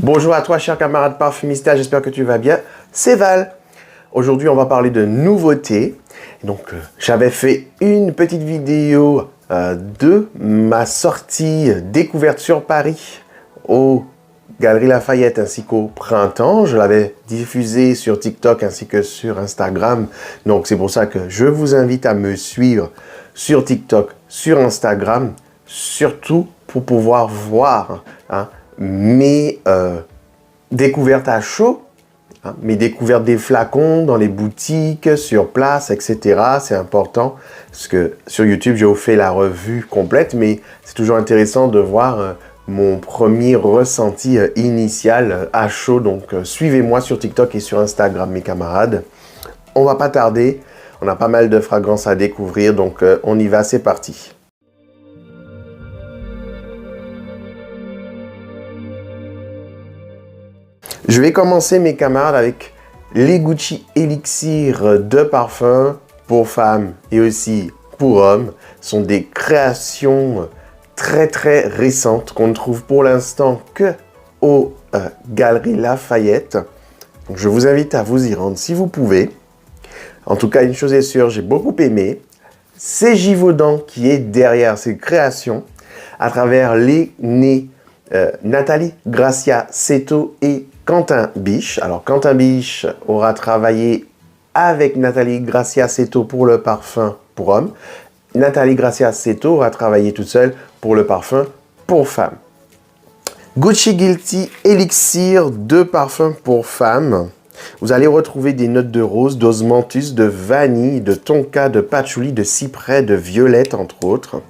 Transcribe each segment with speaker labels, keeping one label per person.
Speaker 1: Bonjour à toi, cher camarade parfumista, j'espère que tu vas bien. C'est Val. Aujourd'hui, on va parler de nouveautés. Donc, j'avais fait une petite vidéo de ma sortie découverte sur Paris aux Galeries Lafayette ainsi qu'au printemps. Je l'avais diffusée sur TikTok ainsi que sur Instagram. Donc, c'est pour ça que je vous invite à me suivre sur TikTok, sur Instagram, surtout pour pouvoir voir mes découvertes à chaud, mes découvertes des flacons dans les boutiques, sur place, etc. C'est important parce que sur YouTube, j'ai fait la revue complète, mais c'est toujours intéressant de voir mon premier ressenti initial à chaud. Donc, suivez-moi sur TikTok et sur Instagram, mes camarades. On va pas tarder, on a pas mal de fragrances à découvrir, donc on y va, c'est parti. Je vais commencer, mes camarades, avec les Gucci Elixir de parfum pour femmes et aussi pour hommes. Ce sont des créations très récentes qu'on ne trouve pour l'instant que aux Galeries Lafayette. Donc, je vous invite à vous y rendre si vous pouvez. En tout cas, une chose est sûre, j'ai beaucoup aimé. C'est Givaudan qui est derrière ces créations à travers les nez Nathalie Gracia Seto et Quentin Biche. Alors, Quentin Biche aura travaillé avec Nathalie Gracia Seto pour le parfum pour hommes. Nathalie Gracia Seto aura travaillé toute seule pour le parfum pour femmes. Gucci Guilty Elixir de parfum pour femmes. Vous allez retrouver des notes de rose, d'osmanthus, de vanille, de tonka, de patchouli, de cyprès, de violette, entre autres.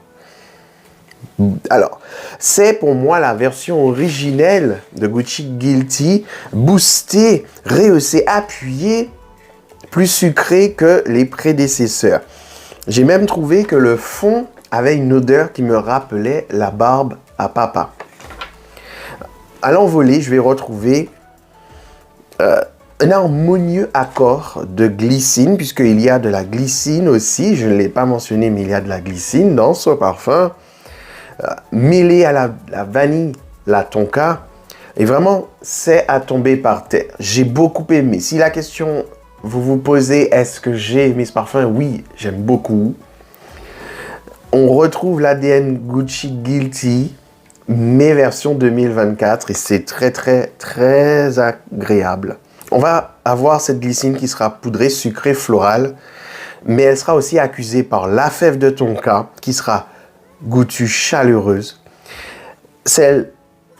Speaker 1: Alors, c'est pour moi la version originelle de Gucci Guilty, boostée, rehaussée, appuyée, plus sucrée que les prédécesseurs. J'ai même trouvé que le fond avait une odeur qui me rappelait la barbe à papa. À l'envolée, je vais retrouver un harmonieux accord de glycine, puisqu'il y a de la glycine aussi, je ne l'ai pas mentionné, mais il y a de la glycine dans ce parfum. Mêlé à la vanille, la tonka, et vraiment, c'est à tomber par terre. J'ai beaucoup aimé. Si la question, vous vous posez, est-ce que j'ai aimé ce parfum? Oui, j'aime beaucoup. On retrouve l'ADN Gucci Guilty, mais version 2024, et c'est très agréable. On va avoir cette glycine qui sera poudrée, sucrée, florale, mais elle sera aussi accusée par la fève de tonka, qui sera goûtue, chaleureuse. C'est elle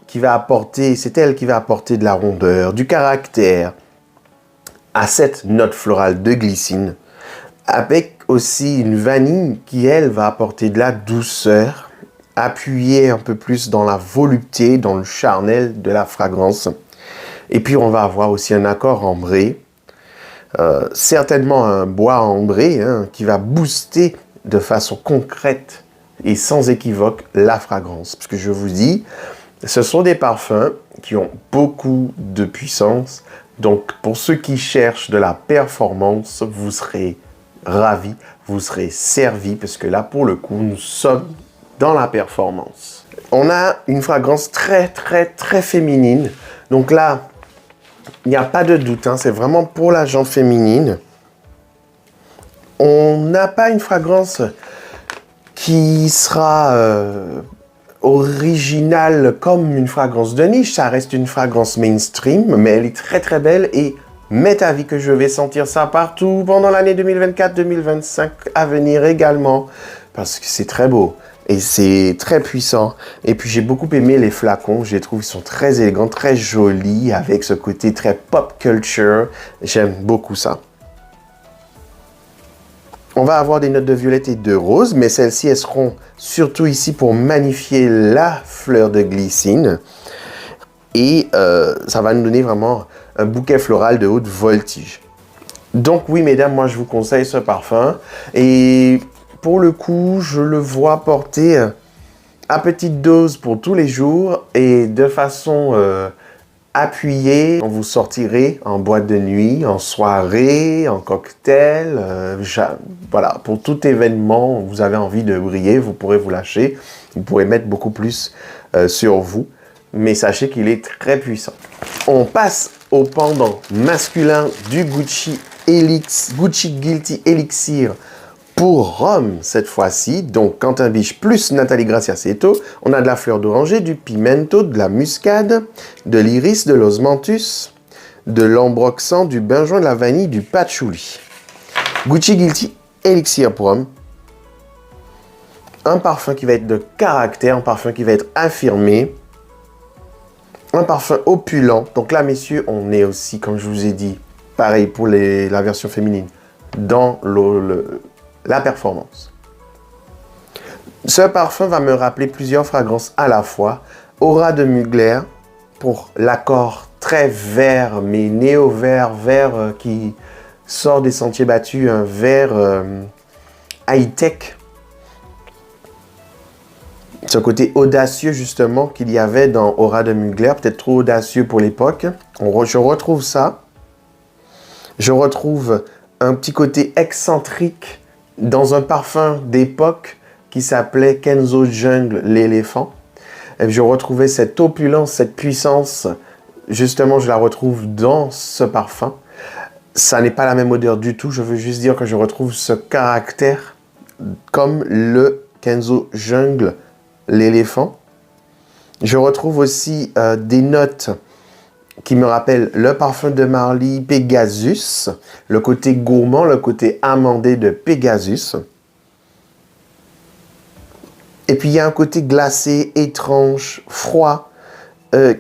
Speaker 1: qui va apporter de la rondeur, du caractère à cette note florale de glycine, avec aussi une vanille qui, elle, va apporter de la douceur, appuyée un peu plus dans la volupté, dans le charnel de la fragrance. Et puis, on va avoir aussi un accord ambré, certainement un bois ambré qui va booster de façon concrète et sans équivoque la fragrance. Parce que je vous dis, ce sont des parfums qui ont beaucoup de puissance. Donc, pour ceux qui cherchent de la performance, vous serez ravis, vous serez servis, parce que là, pour le coup, nous sommes dans la performance. On a une fragrance très féminine. Donc là, il n'y a pas de doute, c'est vraiment pour la gente féminine. On n'a pas une fragrance qui sera originale comme une fragrance de niche. Ça reste une fragrance mainstream, mais elle est très belle et m'est avis que je vais sentir ça partout pendant l'année 2024-2025 à venir également, parce que c'est très beau et c'est très puissant. Et puis j'ai beaucoup aimé les flacons, je les trouve, ils sont très élégants, très jolis, avec ce côté très pop culture. J'aime beaucoup ça. On va avoir des notes de violette et de rose, mais celles-ci, elles seront surtout ici pour magnifier la fleur de glycine. Et ça va nous donner vraiment un bouquet floral de haute voltige. Donc oui, mesdames, moi, je vous conseille ce parfum. Et pour le coup, je le vois porter à petite dose pour tous les jours et de façon appuyé. Vous sortirez en boîte de nuit, en soirée, en cocktail. Voilà, pour tout événement où vous avez envie de briller, vous pourrez vous lâcher. Vous pourrez mettre beaucoup plus sur vous. mais sachez qu'il est très puissant. On passe au pendant masculin du Gucci Guilty Elixir pour Rome cette fois-ci. Donc Quentin Biche plus Nathalie Graciaceto. On a de la fleur d'oranger, du pimento, de la muscade, de l'iris, de l'osmanthus, de l'ambroxan, du benjoin, de la vanille, du patchouli. Gucci Guilty Elixir pour Rome. Un parfum qui va être de caractère, un parfum qui va être affirmé. Un parfum opulent. Donc là, messieurs, on est aussi, comme je vous ai dit, pareil pour la version féminine, dans la performance. Ce parfum va me rappeler plusieurs fragrances à la fois. Aura de Mugler, pour l'accord très vert, mais néo-vert, vert qui sort des sentiers battus, un vert high-tech. Ce côté audacieux, justement, qu'il y avait dans Aura de Mugler, peut-être trop audacieux pour l'époque. Je retrouve ça. Je retrouve un petit côté excentrique dans un parfum d'époque qui s'appelait Kenzo Jungle, l'éléphant. Et je retrouvais cette opulence, cette puissance. Justement, je la retrouve dans ce parfum. Ça n'est pas la même odeur du tout. Je veux juste dire que je retrouve ce caractère comme le Kenzo Jungle, l'éléphant. Je retrouve aussi des notes qui me rappellent le parfum de Marly Pegasus, le côté gourmand, le côté amandé de Pegasus. Et puis il y a un côté glacé, étrange, froid,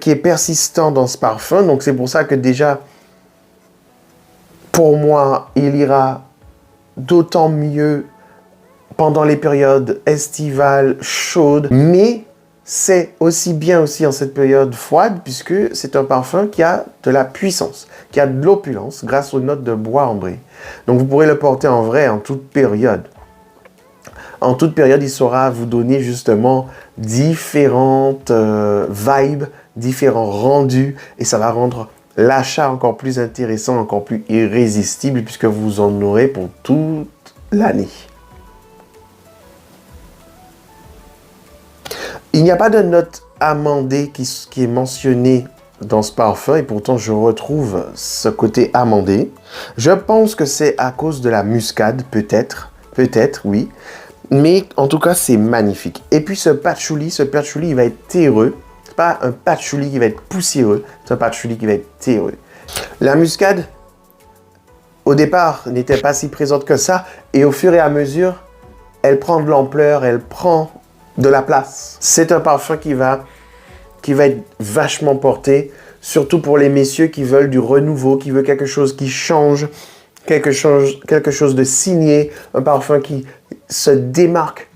Speaker 1: qui est persistant dans ce parfum. Donc c'est pour ça que déjà, pour moi, il ira d'autant mieux pendant les périodes estivales, chaudes, mais c'est aussi bien aussi en cette période froide, puisque c'est un parfum qui a de la puissance, qui a de l'opulence grâce aux notes de bois ambré. Donc vous pourrez le porter en vrai en toute période. En toute période, il saura vous donner justement différentes vibes, différents rendus, et ça va rendre l'achat encore plus intéressant, encore plus irrésistible, puisque vous en aurez pour toute l'année. Il n'y a pas de note amandée qui est mentionnée dans ce parfum, et pourtant je retrouve ce côté amandé. Je pense que c'est à cause de la muscade, peut-être, oui. Mais en tout cas, c'est magnifique. Et puis ce patchouli, il va être terreux. C'est pas un patchouli qui va être poussiéreux, c'est un patchouli qui va être terreux. La muscade, au départ, n'était pas si présente que ça, et au fur et à mesure, elle prend de l'ampleur, elle prend de la place. C'est un parfum qui va être vachement porté, surtout pour les messieurs qui veulent du renouveau, qui veulent quelque chose qui change, quelque chose de signé, un parfum qui se démarque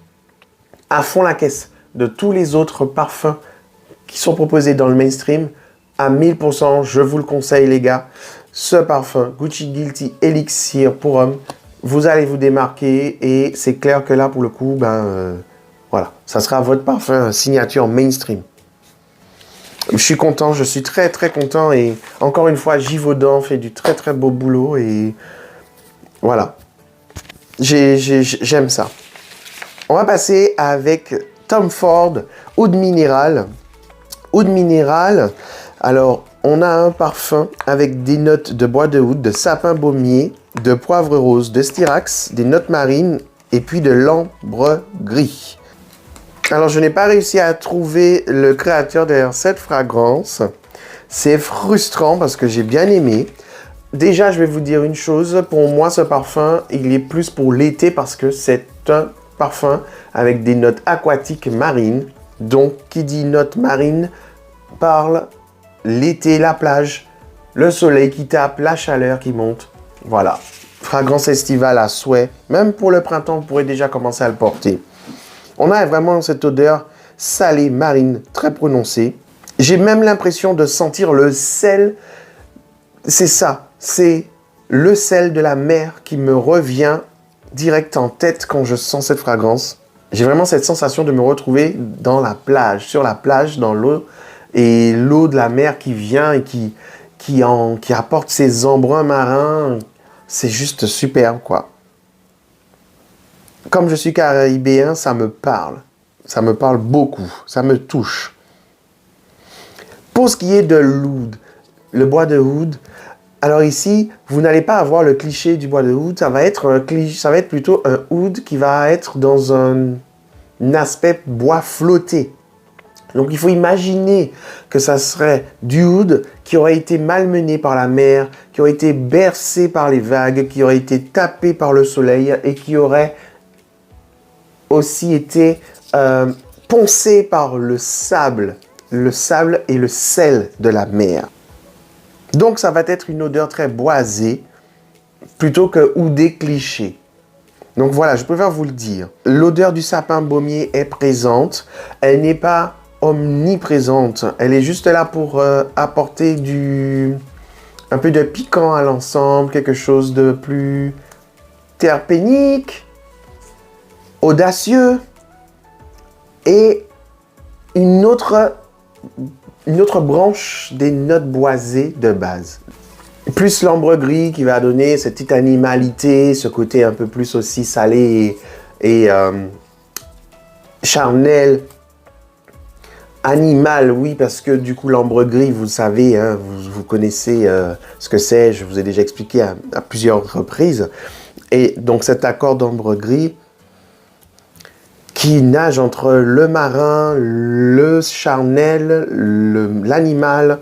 Speaker 1: à fond la caisse de tous les autres parfums qui sont proposés dans le mainstream. À 1000%, je vous le conseille les gars, ce parfum Gucci Guilty Elixir pour homme, vous allez vous démarquer, et c'est clair que là pour le coup, voilà, ça sera votre parfum signature mainstream. Je suis content, je suis très très content, et encore une fois, Givaudan fait du très très beau boulot, et voilà, j'aime ça. On va passer avec Tom Ford, Oud Minéral. Oud Minéral, alors on a un parfum avec des notes de bois de oud, de sapin baumier, de poivre rose, de styrax, des notes marines, et puis de l'ambre gris. Alors, je n'ai pas réussi à trouver le créateur derrière cette fragrance. C'est frustrant parce que j'ai bien aimé. Déjà, je vais vous dire une chose. Pour moi, ce parfum, il est plus pour l'été parce que c'est un parfum avec des notes aquatiques marines. Donc, qui dit notes marines parle l'été, la plage, le soleil qui tape, la chaleur qui monte. Voilà. Fragrance estivale à souhait. Même pour le printemps, vous pourrez déjà commencer à le porter. On a vraiment cette odeur salée, marine, très prononcée. J'ai même l'impression de sentir le sel. C'est ça, c'est le sel de la mer qui me revient direct en tête quand je sens cette fragrance. J'ai vraiment cette sensation de me retrouver dans la plage, sur la plage, dans l'eau, et l'eau de la mer qui vient et qui apporte ses embruns marins. C'est juste superbe, quoi. Comme je suis caribéen, ça me parle. Ça me parle beaucoup. Ça me touche. Pour ce qui est de l'oud, le bois de oud, alors ici, vous n'allez pas avoir le cliché du bois de oud, ça va être plutôt un oud qui va être dans un aspect bois flotté. Donc il faut imaginer que ça serait du oud qui aurait été malmené par la mer, qui aurait été bercé par les vagues, qui aurait été tapé par le soleil et qui aurait aussi été poncé par le sable et le sel de la mer. Donc ça va être une odeur très boisée plutôt que oudé cliché. Donc voilà, je préfère vous le dire. L'odeur du sapin baumier est présente, elle n'est pas omniprésente, elle est juste là pour apporter un peu de piquant à l'ensemble, quelque chose de plus terpénique, audacieux et une autre branche des notes boisées de base. Plus l'ambre gris qui va donner cette petite animalité, ce côté un peu plus aussi salé et charnel. Animal, oui, parce que du coup, l'ambre gris, vous savez, hein, vous connaissez ce que c'est, je vous ai déjà expliqué à plusieurs reprises. Et donc, cet accord d'ambre gris qui nage entre le marin, le charnel, l'animal,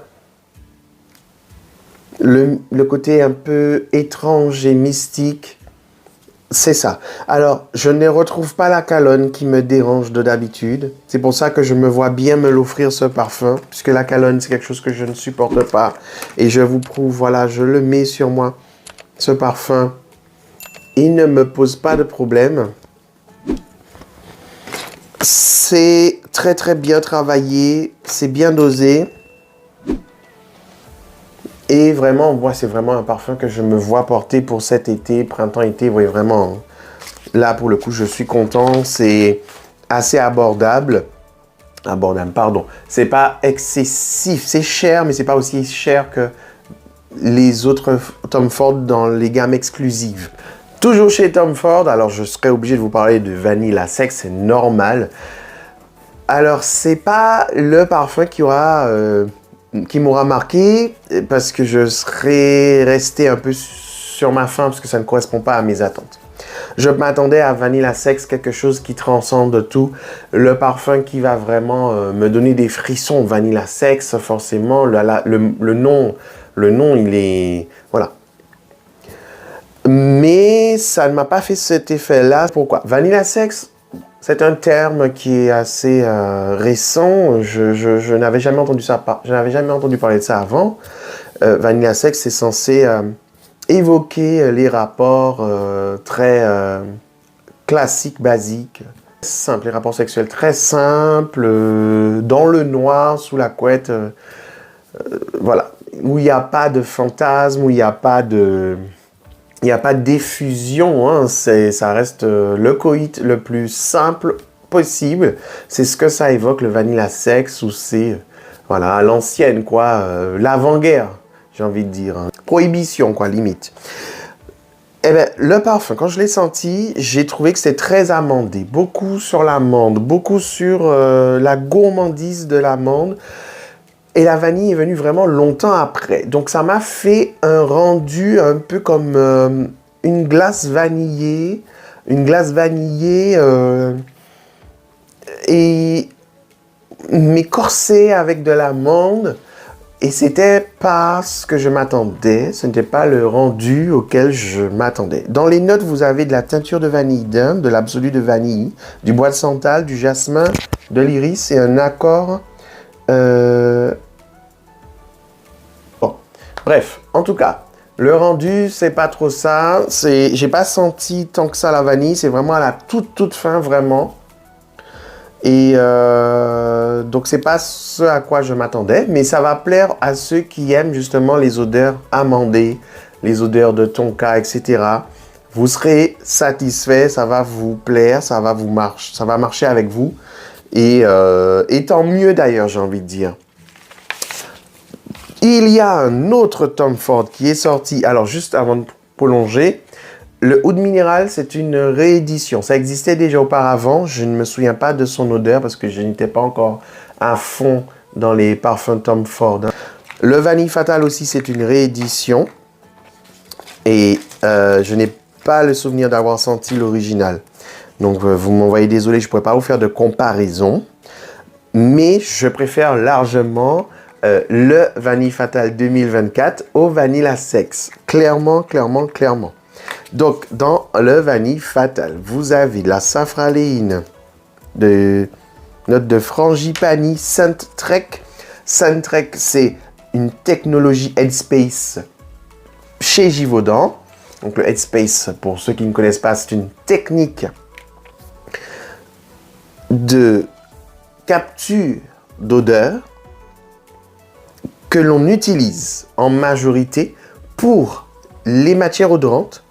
Speaker 1: le côté un peu étrange et mystique. C'est ça. Alors, je ne retrouve pas la calonne qui me dérange de d'habitude. C'est pour ça que je me vois bien me l'offrir ce parfum, puisque la calonne, c'est quelque chose que je ne supporte pas. Et je vous prouve, voilà, je le mets sur moi. Ce parfum, il ne me pose pas de problème. C'est très très bien travaillé, c'est bien dosé. Et vraiment, moi, c'est vraiment un parfum que je me vois porter pour cet été, printemps-été. Vous voyez, vraiment, là, pour le coup, je suis content. C'est assez abordable. Abordable, pardon. C'est pas excessif. C'est cher, mais c'est pas aussi cher que les autres Tom Ford dans les gammes exclusives. Toujours chez Tom Ford, alors je serais obligé de vous parler de Vanilla Sec, c'est normal. Alors, c'est pas le parfum qui m'aura marqué parce que je serais resté un peu sur ma faim parce que ça ne correspond pas à mes attentes. Je m'attendais à Vanilla Sex, quelque chose qui transcende tout. Le parfum qui va vraiment me donner des frissons. Vanilla Sex, forcément, le nom, il est... Voilà. Mais ça ne m'a pas fait cet effet-là. Pourquoi? Vanilla Sex, c'est un terme qui est assez récent. Je n'avais jamais entendu ça. Je n'avais jamais entendu parler de ça avant. Vanilla Sex, c'est censé évoquer les rapports très classiques, basiques, simples, les rapports sexuels très simples, dans le noir, sous la couette, voilà, où il n'y a pas de fantasme, où il n'y a pas de... Il n'y a pas d'effusion, hein. Ça reste le coït le plus simple possible. C'est ce que ça évoque, le Vanilla Sex, où c'est, voilà, à l'ancienne, quoi, l'avant-guerre, j'ai envie de dire. Hein. Prohibition, quoi, limite. Eh bien, le parfum, quand je l'ai senti, j'ai trouvé que c'était très amandé. Beaucoup sur l'amande, beaucoup sur la gourmandise de l'amande. Et la vanille est venue vraiment longtemps après. Donc, ça m'a fait un rendu un peu comme une glace vanillée. Une glace vanillée mais corsée avec de l'amande. Et c'était pas ce que je m'attendais. Ce n'était pas le rendu auquel je m'attendais. Dans les notes, vous avez de la teinture de vanille d'Inde, de l'absolu de vanille, du bois de santal, du jasmin, de l'iris et un accord... Bon, bref, en tout cas, le rendu, c'est pas trop ça. J'ai pas senti tant que ça la vanille. C'est vraiment à la toute fin, vraiment. Et donc, c'est pas ce à quoi je m'attendais. Mais ça va plaire à ceux qui aiment justement les odeurs amandées, les odeurs de tonka, etc. Vous serez satisfait, ça va vous plaire, ça va marcher avec vous. Et tant mieux d'ailleurs, j'ai envie de dire. Il y a un autre Tom Ford qui est sorti. Alors, juste avant de prolonger, le Oud Minéral, c'est une réédition. Ça existait déjà auparavant. Je ne me souviens pas de son odeur parce que je n'étais pas encore à fond dans les parfums Tom Ford. Le Vanille Fatal aussi, c'est une réédition. Et je n'ai pas le souvenir d'avoir senti l'original. Donc, vous m'envoyez désolé, je ne pourrais pas vous faire de comparaison. Mais je préfère largement le Vanille Fatal 2024 au Vanilla Sex. Clairement, clairement, clairement. Donc, dans le Vanille Fatal, vous avez la safraléine de note de frangipani Saint-Trek. Saint-Trek, c'est une technologie Headspace chez Givaudan. Donc, le Headspace, pour ceux qui ne connaissent pas, c'est une technique de capture d'odeur que l'on utilise en majorité pour les matières odorantes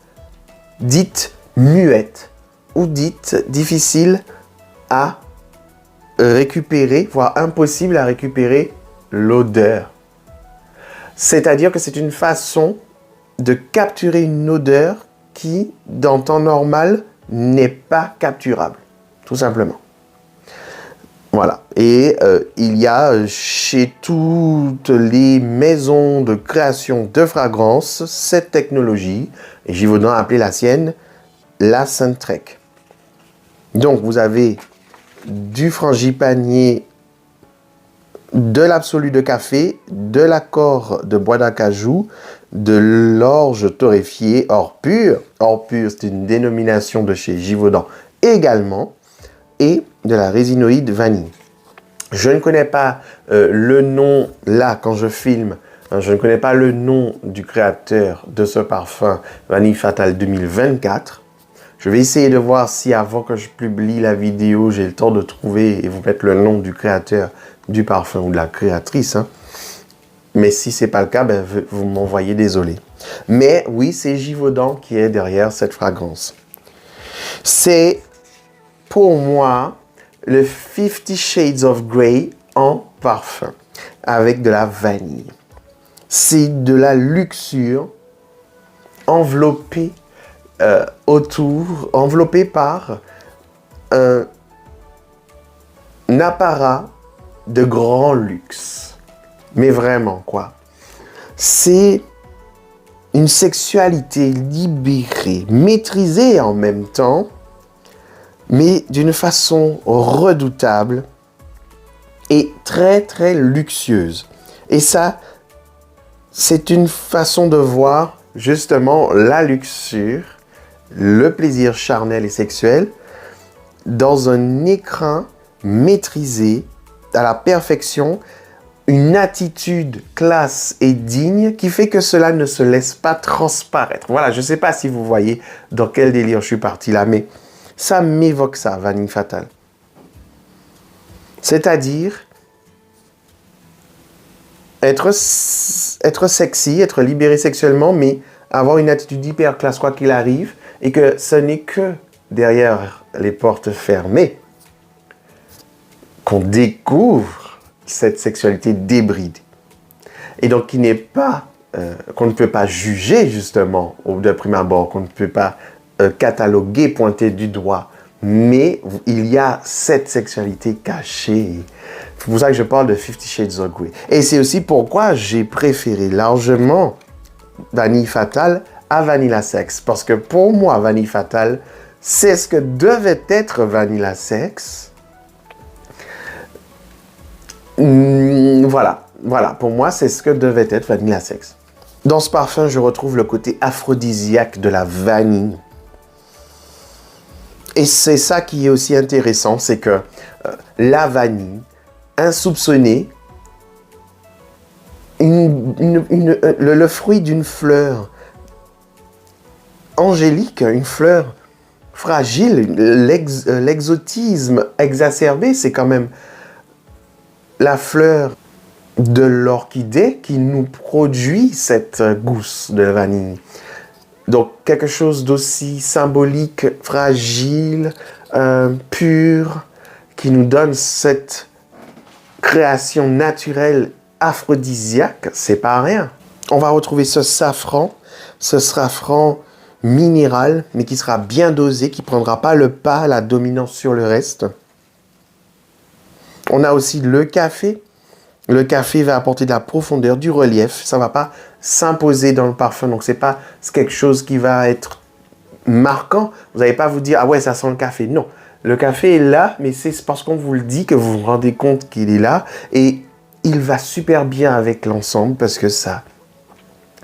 Speaker 1: dites muettes ou dites difficiles à récupérer, voire impossible à récupérer l'odeur. C'est-à-dire que c'est une façon de capturer une odeur qui, dans temps normal, n'est pas capturable, tout simplement. Voilà. Et il y a chez toutes les maisons de création de fragrances cette technologie, et Givaudan a appelé la sienne la Saint-Trek. Donc vous avez du frangipanier, de l'absolu de café, de l'accord de bois d'acajou, de l'orge torréfiée or pur. Or pur, c'est une dénomination de chez Givaudan également. Et de la résinoïde vanille. Je ne connais pas le nom, là, quand je filme, hein, je ne connais pas le nom du créateur de ce parfum Vanille Fatal 2024. Je vais essayer de voir si avant que je publie la vidéo, j'ai le temps de trouver et vous mettre le nom du créateur du parfum ou de la créatrice. Hein. Mais si ce n'est pas le cas, ben, vous m'envoyez désolé. Mais oui, c'est Givaudan qui est derrière cette fragrance. C'est pour moi le 50 Shades of Grey en parfum avec de la vanille. C'est de la luxure enveloppée enveloppée par un apparat de grand luxe. Mais vraiment, quoi. C'est une sexualité libérée, maîtrisée en même temps, mais d'une façon redoutable et très, très luxueuse. Et ça, c'est une façon de voir justement la luxure, le plaisir charnel et sexuel dans un écrin maîtrisé à la perfection, une attitude classe et digne qui fait que cela ne se laisse pas transparaître. Voilà, je ne sais pas si vous voyez dans quel délire je suis parti là, mais ça m'évoque ça, Vanille Fatal. C'est-à-dire être sexy, être libéré sexuellement, mais avoir une attitude hyper classe quoi qu'il arrive, et que ce n'est que derrière les portes fermées qu'on découvre cette sexualité débridée. Et donc qui n'est pas, qu'on ne peut pas juger justement de prime abord, qu'on ne peut pas cataloguer, pointer du doigt, mais il y a cette sexualité cachée. C'est pour ça que je parle de 50 Shades of Grey. Et c'est aussi pourquoi j'ai préféré largement Vanille Fatal à Vanilla Sex. Parce que pour moi, Vanille Fatal, c'est ce que devait être Vanilla Sex. Voilà, pour moi, c'est ce que devait être Vanilla Sex. Dans ce parfum, je retrouve le côté aphrodisiaque de la vanille. Et c'est ça qui est aussi intéressant, c'est que la vanille, insoupçonnée, le fruit d'une fleur angélique, une fleur fragile, l'exotisme exacerbé, c'est quand même la fleur de l'orchidée qui nous produit cette gousse de vanille. Donc, quelque chose d'aussi symbolique, fragile, pur, qui nous donne cette création naturelle aphrodisiaque, c'est pas rien. On va retrouver ce safran minéral, mais qui sera bien dosé, qui ne prendra pas le pas, la dominance sur le reste. On a aussi le café, Le café va apporter de la profondeur, du relief. Ça ne va pas s'imposer dans le parfum. Donc, ce n'est pas quelque chose qui va être marquant. Vous n'allez pas vous dire, ah ouais, ça sent le café. Non, le café est là, mais c'est parce qu'on vous le dit que vous vous rendez compte qu'il est là. Et il va super bien avec l'ensemble parce que ça,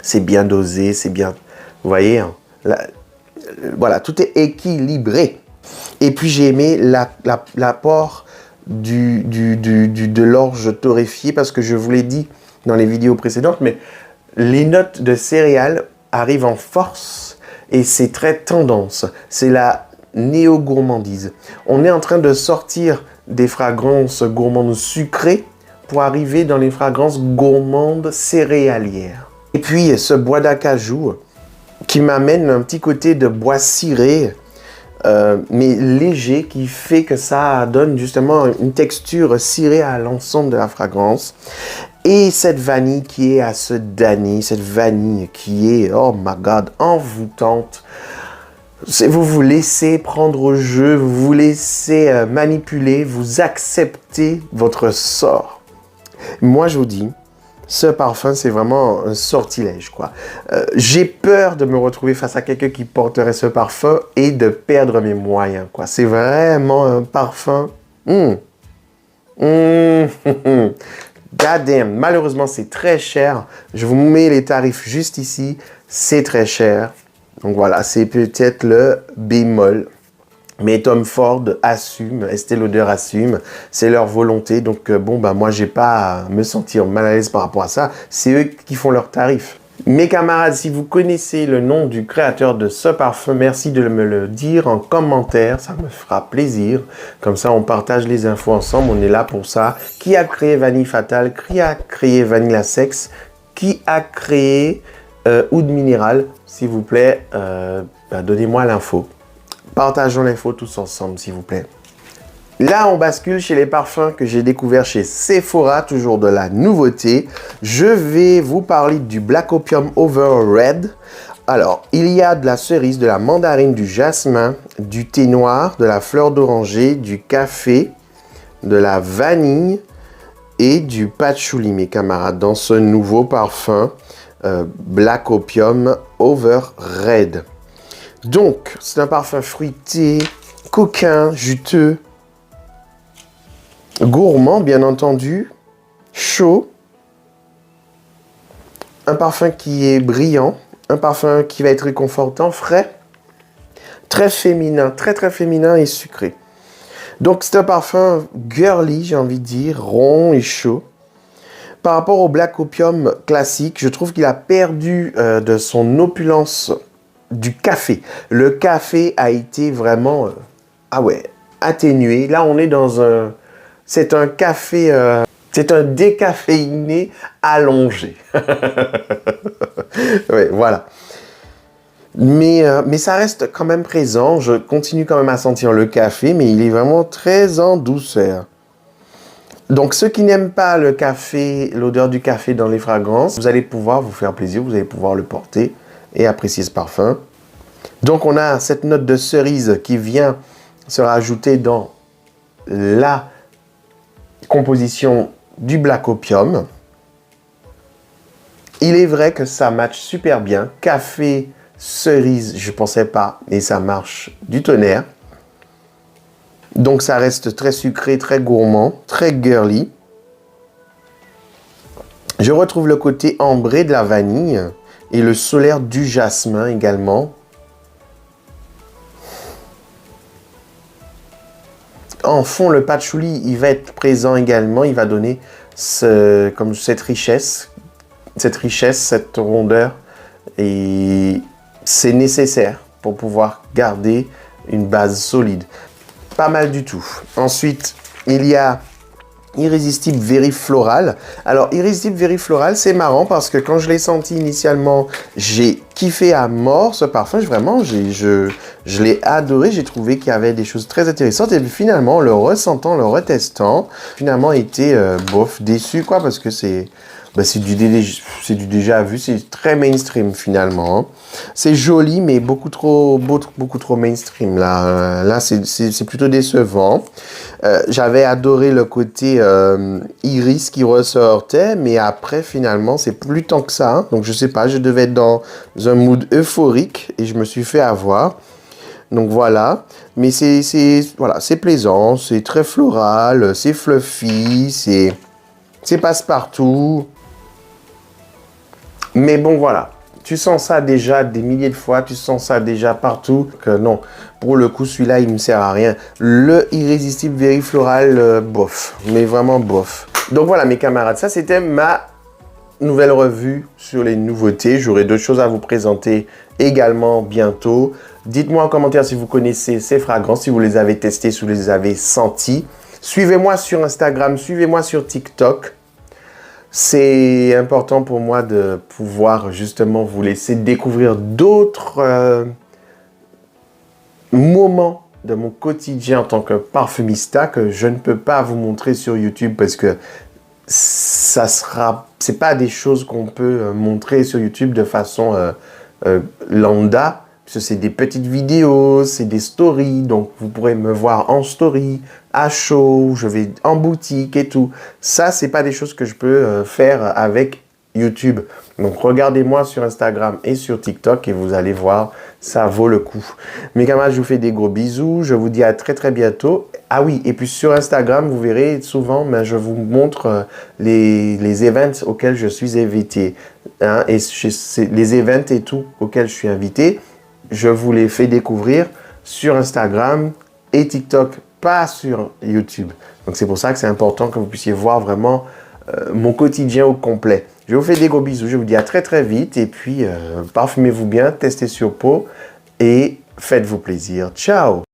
Speaker 1: c'est bien dosé, c'est bien... Vous voyez, hein, voilà, tout est équilibré. Et puis, j'ai aimé l'apport de l'orge torréfiée parce que je vous l'ai dit dans les vidéos précédentes, mais les notes de céréales arrivent en force et c'est très tendance. C'est la néo-gourmandise. On est en train de sortir des fragrances gourmandes sucrées pour arriver dans les fragrances gourmandes céréalières. Et puis ce bois d'acajou qui m'amène un petit côté de bois ciré, mais léger, qui fait que ça donne justement une texture cirée à l'ensemble de la fragrance. Et cette vanille qui est à se damner, cette vanille qui est, oh my god, envoûtante. Vous vous laissez prendre au jeu, vous vous laissez manipuler, vous acceptez votre sort. Moi, je vous dis, ce parfum, c'est vraiment un sortilège, quoi. J'ai peur de me retrouver face à quelqu'un qui porterait ce parfum et de perdre mes moyens, quoi. C'est vraiment un parfum. God damn. Malheureusement, c'est très cher. Je vous mets les tarifs juste ici. C'est très cher. Donc voilà, c'est peut-être le bémol. Mais Tom Ford assume, Estée Lauder assume, c'est leur volonté. Donc bon, bah moi, j'ai pas à me sentir mal à l'aise par rapport à ça. C'est eux qui font leurs tarifs. Mes camarades, si vous connaissez le nom du créateur de ce parfum, merci de me le dire en commentaire, ça me fera plaisir. Comme ça, on partage les infos ensemble, on est là pour ça. Qui a créé Vanille Fatale? Qui a créé Vanilla Sex? Qui a créé Oud Minéral? S'il vous plaît, donnez-moi l'info. Partageons l'info tous ensemble, s'il vous plaît. Là, on bascule chez les parfums que j'ai découverts chez Sephora, toujours de la nouveauté. Je vais vous parler du Black Opium Over Red. Alors, il y a de la cerise, de la mandarine, du jasmin, du thé noir, de la fleur d'oranger, du café, de la vanille et du patchouli, mes camarades, dans ce nouveau parfum Black Opium Over Red. Donc, c'est un parfum fruité, coquin, juteux, gourmand, bien entendu, chaud, un parfum qui est brillant, un parfum qui va être réconfortant, frais, très féminin, très féminin et sucré. Donc, c'est un parfum girly, j'ai envie de dire, rond et chaud. Par rapport au Black Opium classique, je trouve qu'il a perdu de son opulence du café. Le café a été vraiment, atténué. Là, on est dans un... C'est un café... c'est un décaféiné allongé. Oui, voilà. Mais ça reste quand même présent. Je continue quand même à sentir le café, mais il est vraiment très en douceur. Donc, ceux qui n'aiment pas le café, l'odeur du café dans les fragrances, vous allez pouvoir vous faire plaisir, vous allez pouvoir le porter et apprécier ce parfum. Donc, on a cette note de cerise qui vient se rajouter dans la composition du Black Opium. Il est vrai que ça match super bien. Café, cerise, je ne pensais pas, et ça marche du tonnerre. Donc, ça reste très sucré, très gourmand, très girly. Je retrouve le côté ambré de la vanille et le solaire du jasmin également. En fond, le patchouli, il va être présent également. Il va donner cette richesse, cette rondeur. Et c'est nécessaire pour pouvoir garder une base solide. Pas mal du tout. Ensuite, il y a Irrésistible Very Floral. Alors, Irrésistible Very Floral, c'est marrant parce que quand je l'ai senti initialement, j'ai kiffé à mort ce parfum. Vraiment, je l'ai adoré. J'ai trouvé qu'il y avait des choses très intéressantes. Et puis finalement, le ressentant, le retestant, finalement, été bof, déçu, quoi, parce que c'est... Ben, c'est du déjà vu, c'est très mainstream finalement, hein. C'est joli, mais beaucoup trop mainstream. Là c'est plutôt décevant. J'avais adoré le côté iris qui ressortait, mais après, finalement, c'est plus tant que ça, hein. Donc, je sais pas, je devais être dans un mood euphorique et je me suis fait avoir. Donc, voilà. Mais voilà, c'est plaisant, c'est très floral, c'est fluffy, c'est passe-partout. Mais bon, voilà. Tu sens ça déjà des milliers de fois, tu sens ça déjà partout. Que non, pour le coup, celui-là, il ne me sert à rien. Le Irrésistible Very Floral, bof. Mais vraiment bof. Donc voilà, mes camarades, ça, c'était ma nouvelle revue sur les nouveautés. J'aurai d'autres choses à vous présenter également bientôt. Dites-moi en commentaire si vous connaissez ces fragrances, si vous les avez testées, si vous les avez senties. Suivez-moi sur Instagram, suivez-moi sur TikTok. C'est important pour moi de pouvoir justement vous laisser découvrir d'autres moments de mon quotidien en tant que parfumista que je ne peux pas vous montrer sur YouTube parce que c'est pas des choses qu'on peut montrer sur YouTube de façon lambda. Parce que c'est des petites vidéos, c'est des stories, donc vous pourrez me voir en story, à chaud, je vais en boutique et tout. Ça, c'est pas des choses que je peux faire avec YouTube. Donc regardez-moi sur Instagram et sur TikTok et vous allez voir, ça vaut le coup. Mes camarades, je vous fais des gros bisous, je vous dis à très très bientôt. Ah oui, et puis sur Instagram, vous verrez souvent, je vous montre les events auxquels je suis invité. Hein, et les events et tout auxquels je suis invité, je vous les fais découvrir sur Instagram et TikTok, pas sur YouTube. Donc c'est pour ça que c'est important que vous puissiez voir vraiment mon quotidien au complet. Je vous fais des gros bisous, je vous dis à très très vite et puis parfumez-vous bien, testez sur peau et faites-vous plaisir. Ciao!